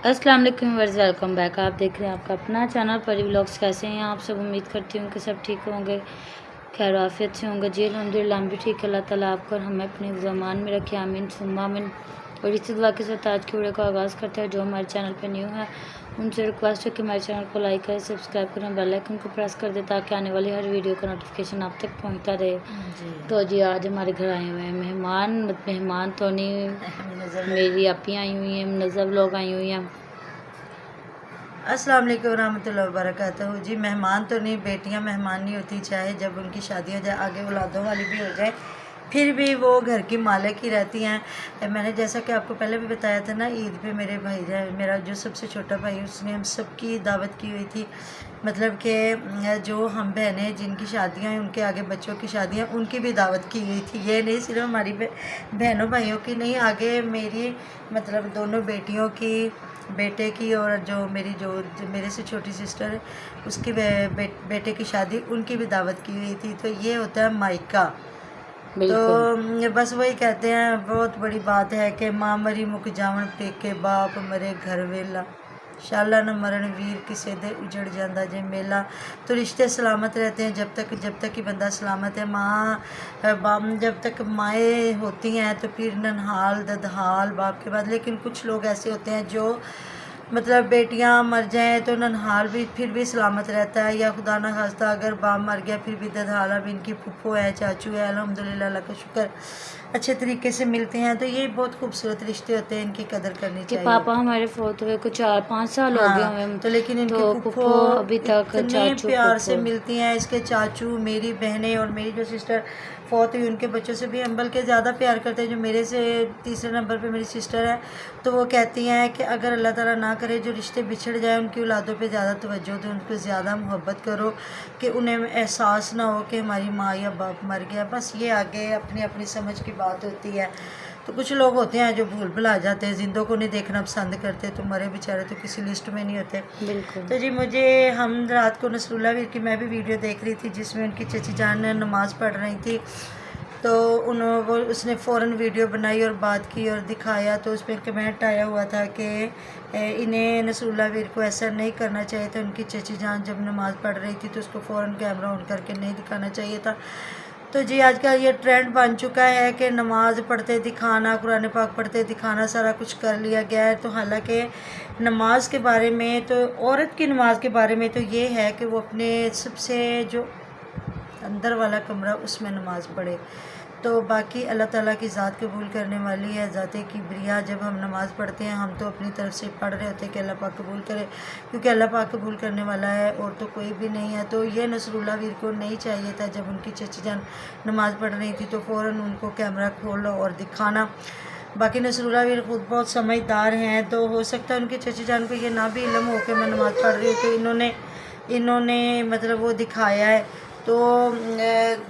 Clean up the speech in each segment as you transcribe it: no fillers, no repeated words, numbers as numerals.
अस्सलाम वालेकुम verse, welcome back. आप देख रहे हैं आपका अपना चैनल परी व्लॉग्स। कैसे हैं आप सब? उम्मीद करती हूँ कि सब ठीक होंगे, खैर आफियत से होंगे। जी अल्हम्दुलिल्लाह हम भी ठीक है। अल्लाह ताला आपको और हमें अपने ज़मान में रखे, आमीन सुम्मा आमीन। और इसी दुआ के साथ आज के वीडियो को आगाज़ करते हैं। जो हमारे चैनल पर न्यू है उनसे रिक्वेस्ट है कि हमारे चैनल को लाइक करें, सब्सक्राइब करें, बेल आइकन को प्रेस कर दें ताकि आने वाली हर वीडियो का नोटिफिकेशन आप तक पहुंचता रहे। तो जी आज हमारे घर आए हुए हैं मेहमान तो नहीं, मेरी आपी आई हुई हैं, नज़र लोग आई हुई हैं। अस्सलाम वालेकुम रहमतुल्लाहि व बरकातहू। जी मेहमान तो नहीं, बेटियां मेहमान नहीं होती, चाहे जब उनकी शादी हो जाए, आगे औलादों वाली भी हो जाए, फिर भी वो घर की मालिक ही रहती हैं। मैंने जैसा कि आपको पहले भी बताया था ना, ईद पे मेरे भाई मेरा जो सबसे छोटा भाई, उसने हम सबकी दावत की हुई थी। मतलब कि जो हम बहनें जिनकी शादियां हैं, उनके आगे बच्चों की शादियां, उनकी भी दावत की हुई थी। ये नहीं सिर्फ हमारी बहनों भाइयों की नहीं, आगे मेरी मतलब दोनों बेटियों की, बेटे की, और जो मेरे से छोटी सिस्टर है उसकी बेटे की शादी, उनकी भी दावत की हुई थी। तो ये होता है मायका। तो बस वही कहते हैं, बहुत बड़ी बात है कि माँ मरी मुक जावन पेके, बाप मरे घर वेला, शाला न मरण वीर किसे दे उजड़ जाता जे मेला। तो रिश्ते सलामत रहते हैं जब तक कि बंदा सलामत है। माँ जब तक माएँ होती हैं तो फिर ननहाल ददहाल बाप के बाद। लेकिन कुछ लोग ऐसे होते हैं जो मतलब बेटियां मर जाएं तो ननहाल भी फिर भी सलामत रहता है, या खुदा न खास्ता अगर बाप मर गया फिर भी ददहाला भी इनकी फुफ्फो है, चाचू है, अल्हम्दुलिल्लाह, अल्लाह का शुक्र, अच्छे तरीके से मिलते हैं। तो ये बहुत खूबसूरत रिश्ते होते हैं, इनकी कदर करनी चाहिए। पापा हमारे फोत हुए कुछ 4-5 साल हो गए हुए, तो लेकिन इनकी फुफ्फो अभी तक इतने प्यार से मिलती हैं। इसके चाचू, मेरी बहनें और मेरी जो सिस्टर फौत हुई, उनके बच्चों से भी हम बल्कि ज़्यादा प्यार करते हैं। जो मेरे से तीसरे नंबर पे मेरी सिस्टर है, तो वो कहती हैं कि अगर अल्लाह ताला ना करे जो रिश्ते बिछड़ जाए, उनकी औलादों पे ज़्यादा तवज्जो दो, उनको ज़्यादा मोहब्बत करो कि उन्हें एहसास ना हो कि हमारी माँ या बाप मर गया। बस ये आगे अपनी अपनी समझ की बात होती है। तो कुछ लोग होते हैं जो भूल भुला जाते हैं, जिंदों को नहीं देखना पसंद करते, तो मरे बेचारे तो किसी लिस्ट में नहीं होते। बिल्कुल। तो जी मुझे हम रात को नसरुल्लाह वीर की मैं भी वीडियो देख रही थी, जिसमें उनकी चची जान नमाज़ पढ़ रही थी। तो उसने फ़ौरन वीडियो बनाई और बात की और दिखाया। तो उस पर कमेंट आया हुआ था कि इन्हें नसरुल्लाह वीर को ऐसा नहीं करना चाहिए था। उनकी चची जान जब नमाज़ पढ़ रही थी तो उसको फ़ौरन कैमरा ऑन करके नहीं दिखाना चाहिए था। तो जी आजकल ये ट्रेंड बन चुका है कि नमाज़ पढ़ते दिखाना, कुरान पाक पढ़ते दिखाना, सारा कुछ कर लिया गया है। तो हालांकि नमाज के बारे में, तो औरत की नमाज के बारे में तो ये है कि वो अपने सबसे जो अंदर वाला कमरा, उसमें नमाज पढ़े। तो बाकी अल्लाह ताला की ज़ात कबूल करने वाली है, ज़ात किबरिया। जब हम नमाज़ पढ़ते हैं, हम तो अपनी तरफ से पढ़ रहे होते हैं कि अल्लाह पाक कबूल करे, क्योंकि अल्लाह पाक कबूल करने वाला है और तो कोई भी नहीं है। तो ये नसरुल्लाह वीर को नहीं चाहिए था, जब उनकी चची जान नमाज़ पढ़ रही थी तो फ़ौरन उनको कैमरा खोलो और दिखाना। बाकी नसरुल्लाह वीर खुद बहुत समझदार हैं, तो हो सकता है उनकी चची जान को ये ना भी इल्म हो कि मैं नमाज़ पढ़ रही हूँ, तो इन्होंने मतलब वो दिखाया है। तो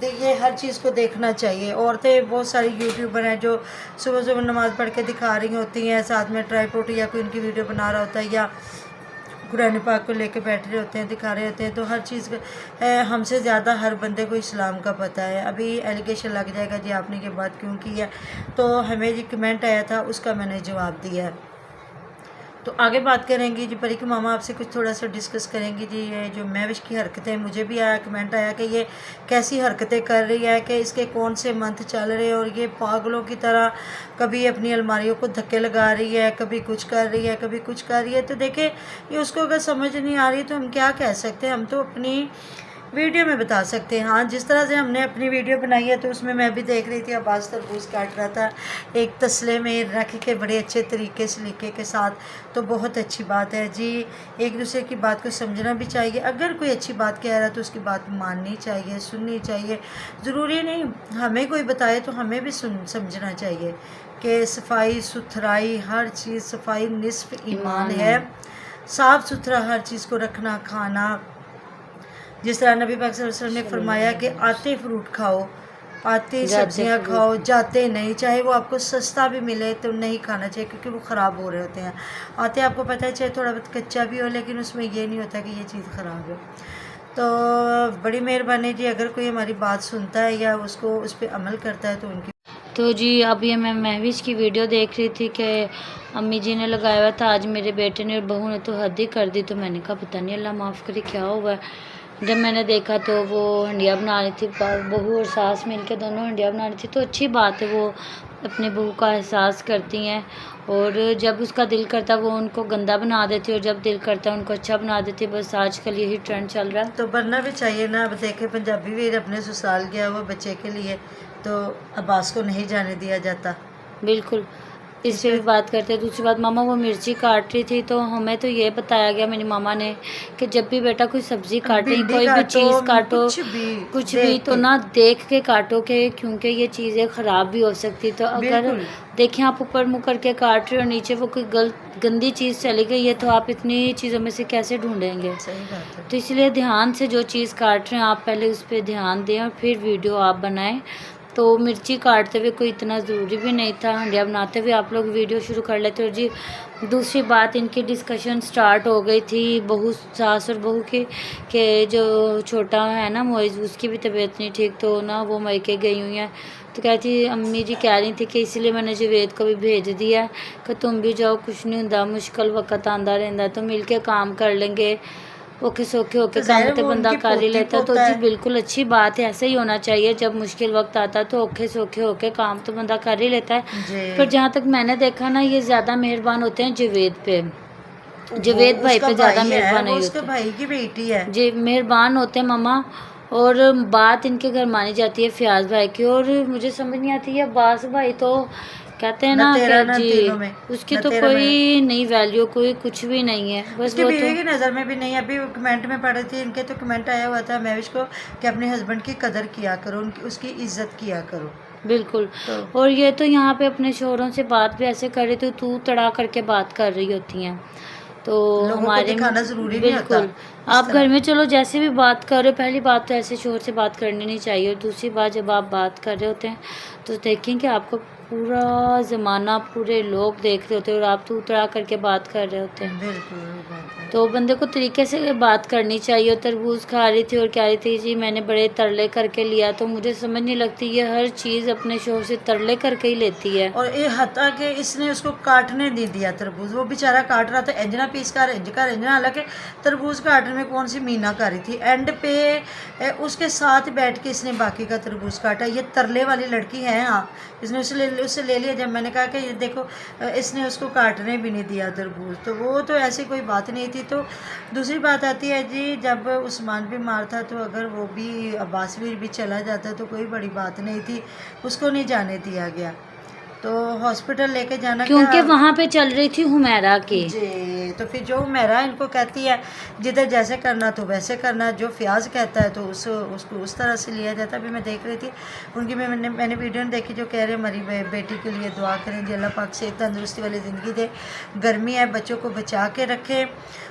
देखिए हर चीज़ को देखना चाहिए। औरतें बहुत सारी यूट्यूबर हैं जो सुबह सुबह नमाज़ पढ़ के दिखा रही होती हैं, साथ में ट्राइपॉड या कोई उनकी वीडियो बना रहा होता है, या कुरान पाक को लेके बैठ रहे होते हैं, दिखा रहे होते हैं। तो हर चीज़ हमसे ज़्यादा हर बंदे को इस्लाम का पता है। अभी एलिगेशन लग जाएगा जी आपने ये बात क्यों की है, तो हमें जी कमेंट आया था, उसका मैंने जवाब दिया है। तो आगे बात करेंगी जी परी की मामा आपसे कुछ थोड़ा सा डिस्कस करेंगी जी। ये जो महविश की हरकतें, मुझे भी आया कमेंट आया कि ये कैसी हरकतें कर रही है, कि इसके कौन से मंथ चल रहे हैं, और ये पागलों की तरह कभी अपनी अलमारियों को धक्के लगा रही है, कभी कुछ कर रही है, कभी कुछ कर रही है। तो देखिए ये उसको अगर समझ नहीं आ रही तो हम क्या कह सकते हैं, हम तो अपनी वीडियो में बता सकते हैं। हाँ, जिस तरह से हमने अपनी वीडियो बनाई है, तो उसमें मैं भी देख रही थी अब्बास तरबूज काट रहा था एक तसले में रख के, बड़े अच्छे तरीके से लिखे के साथ। तो बहुत अच्छी बात है जी, एक दूसरे की बात को समझना भी चाहिए। अगर कोई अच्छी बात कह रहा है तो उसकी बात माननी चाहिए, सुननी चाहिए। ज़रूरी नहीं हमें कोई बताए तो हमें भी समझना चाहिए कि सफाई सुथराई, हर चीज़, सफाई निस्फ ईमान है। साफ़ सुथरा हर चीज़ को रखना, खाना, जिस तरह नबी पाक सल्लल्लाहु अलैहि वसल्लम ने फरमाया कि आते फ्रूट खाओ, आते सब्जियां खाओ, जाते नहीं। चाहे वो आपको सस्ता भी मिले तो नहीं खाना चाहिए, क्योंकि वो ख़राब हो रहे होते हैं। आते आपको पता है चाहे थोड़ा बहुत कच्चा भी हो, लेकिन उसमें ये नहीं होता कि ये चीज़ ख़राब हो। तो बड़ी मेहरबानी जी, अगर कोई हमारी बात सुनता है या उस पर अमल करता है तो उनकी। तो जी अभी मैं महविश की वीडियो देख रही थी कि अम्मी जी ने लगाया हुआ था, आज मेरे बेटे ने और बहू ने तो हद ही कर दी। तो मैंने कहा पता नहीं अल्लाह माफ़ करे क्या हुआ है। जब मैंने देखा तो वो हंडिया बना रही थी, बहू और सास मिलके दोनों हंडिया बना रही थी। तो अच्छी बात है, वो अपने बहू का एहसास करती हैं, और जब उसका दिल करता वो उनको गंदा बना देती है, और जब दिल करता उनको अच्छा बना देती है। बस आजकल यही ट्रेंड चल रहा है। तो बनना भी चाहिए ना। अब देखे पंजाबी वीर अपने ससुराल गया हुआ बच्चे के लिए, तो अब्बास को नहीं जाने दिया जाता। बिल्कुल, इस पे भी बात करते हैं। दूसरी बात, मामा वो मिर्ची काट रही थी, तो हमें तो ये बताया गया मेरी मामा ने कि जब भी बेटा कोई सब्जी काटे, भिंडी कोई भी काटो, चीज़ काटो, कुछ भी देख तो के। ना देख के काटो, के क्योंकि ये चीज़ें ख़राब भी हो सकती। तो अगर बिल्कुल। देखें आप ऊपर मुँह करके काट रहे हो, नीचे वो कोई गंदी चीज़ चली गई है, तो आप इतनी चीज़ों में से कैसे ढूंढेंगे। सही बात है। तो इसलिए ध्यान से जो चीज़ काट रहे हैं आप पहले उस पर ध्यान दें और फिर वीडियो आप बनाएं। तो मिर्ची काटते हुए कोई इतना ज़रूरी भी नहीं था, हंडिया बनाते हुए आप लोग वीडियो शुरू कर लेते हो जी। दूसरी बात, इनकी डिस्कशन स्टार्ट हो गई थी बहू, सास और बहू की, कि जो छोटा है ना मोइज़, उसकी भी तबीयत नहीं ठीक, तो ना वो मायके गई हुई हैं। तो कहती अम्मी जी कह रही थी कि इसलिए मैंने जवेद को भी भेज दिया कि तुम भी जाओ, कुछ नहीं होता, मुश्किल वक्त आंदा रहता, तो मिल के काम कर लेंगे, ओके सौखे होके तो काम ज़ाहिर तो वो बंदा उनकी कर ही पोती लेता। तो पोता जी है। बिल्कुल अच्छी बात है, ऐसे ही होना चाहिए। जब मुश्किल वक्त आता है तो ओके सौखे होके काम तो बंदा कर ही लेता है। जी। पर जहाँ तक मैंने देखा ना, ये ज़्यादा मेहरबान होते हैं जवेद पे, जवेद वो भाई उसका पे ज़्यादा भाई है, मेहरबान वो नहीं उसके होते भाई की बेटी है। जी, मेहरबान होते हैं मामा। और बात इनके घर मानी जाती है फयाज भाई की, और मुझे समझ नहीं आती है अब्बास भाई तो कहते हैं न ना तेरा क्या न जी, तीनों में, उसकी न तो तेरा में। कोई नहीं वैल्यू, कोई कुछ भी नहीं है, बस उसकी वो बीवी तो की नज़र में भी नहीं। अभी कमेंट में पढ़ रही थी, इनके तो कमेंट आया हुआ था महविश को कि अपने हस्बैंड की कदर किया करो, उनकी उसकी इज्जत किया करो। बिल्कुल। तो और ये तो यहाँ पे अपने शोहरों से बात भी ऐसे कर रही थी, तू तड़ा करके बात कर रही होती हैं। तो लोगों को हमारे दिखाना ज़रूरी नहीं होता बिल्कुल, इस आप घर तरह। में चलो जैसे भी बात कर रहे हो, पहली बात तो ऐसे शोर से बात करनी नहीं चाहिए, और दूसरी बात जब आप बात कर रहे होते हैं तो देखें कि आपको पूरा ज़माना, पूरे लोग देख रहे होते हैं, और आप तू तड़ा करके बात कर रहे होते हैं। बिल्कुल वही बात है। तो बंदे को तरीके से बात करनी चाहिए। तरबूज खा रही थी और कह रही थी जी मैंने बड़े तरले करके लिया, तो मुझे समझ नहीं लगती, ये हर चीज़ अपने शोहर से तरले करके ही लेती है। और ये हत्या कि इसने उसको काटने नहीं दिया तरबूज, वो बेचारा काट रहा था, इंजना पीस कर इंज कर इंजना, हालांकि तरबूज काटने में कौन सी मीनाकारी थी। एंड पे उसके साथ बैठ के इसने बाकी का तरबूज काटा। ये तरले वाली लड़की है। हाँ, इसने उससे ले लिया। जब मैंने कहा कि ये देखो इसने उसको काटने भी नहीं दिया तरबूज, तो वो तो ऐसी कोई बात नहीं थी। तो दूसरी बात आती है जी, जब उस्मान बीमार था तो अगर वो भी अब्बास भी चला जाता तो कोई बड़ी बात नहीं थी, उसको नहीं जाने दिया गया। तो हॉस्पिटल लेके जाना क्योंकि क्या वहाँ पे चल रही थी हुमैरा की। जी। तो फिर जो मेरा इनको कहती है जिधर जैसे करना तो वैसे करना, जो फ्याज कहता है तो उसको उस तरह से लिया जाता है। अभी मैं देख रही थी उनकी, मैंने वीडियो नहीं देखी, जो कह रहे हमारी बेटी के लिए दुआ करें जी, अल्लाह पाक से तंदुरुस्ती वाली ज़िंदगी दे, गर्मी है बच्चों को बचा के रखे।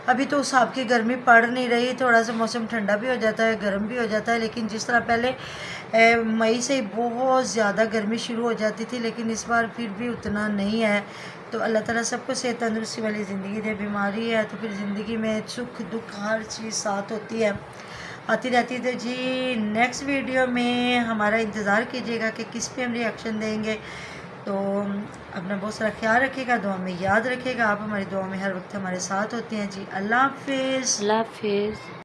अभी तो उस हिसाब की गर्मी पड़ नहीं रही, थोड़ा सा मौसम ठंडा भी हो जाता है, गर्म भी हो जाता है, लेकिन जिस तरह पहले मई से बहुत ज़्यादा गर्मी शुरू हो जाती थी, लेकिन इस बार फिर भी उतना नहीं है। तो अल्लाह ताला सबको सेहत तंदुरुस्ती वाली ज़िंदगी दे। बीमारी है तो फिर ज़िंदगी में सुख दुख हर चीज़ साथ होती है, आती रहती है। तो जी नेक्स्ट वीडियो में हमारा इंतज़ार कीजिएगा कि किस पे हम रिएक्शन देंगे। तो अपना बहुत सारा ख्याल रखिएगा, दुआ में याद रखिएगा। आप हमारी दुआ में हर वक्त हमारे साथ होते हैं जी। अल्लाह हाफिज़। अल्लाह हाफिज़।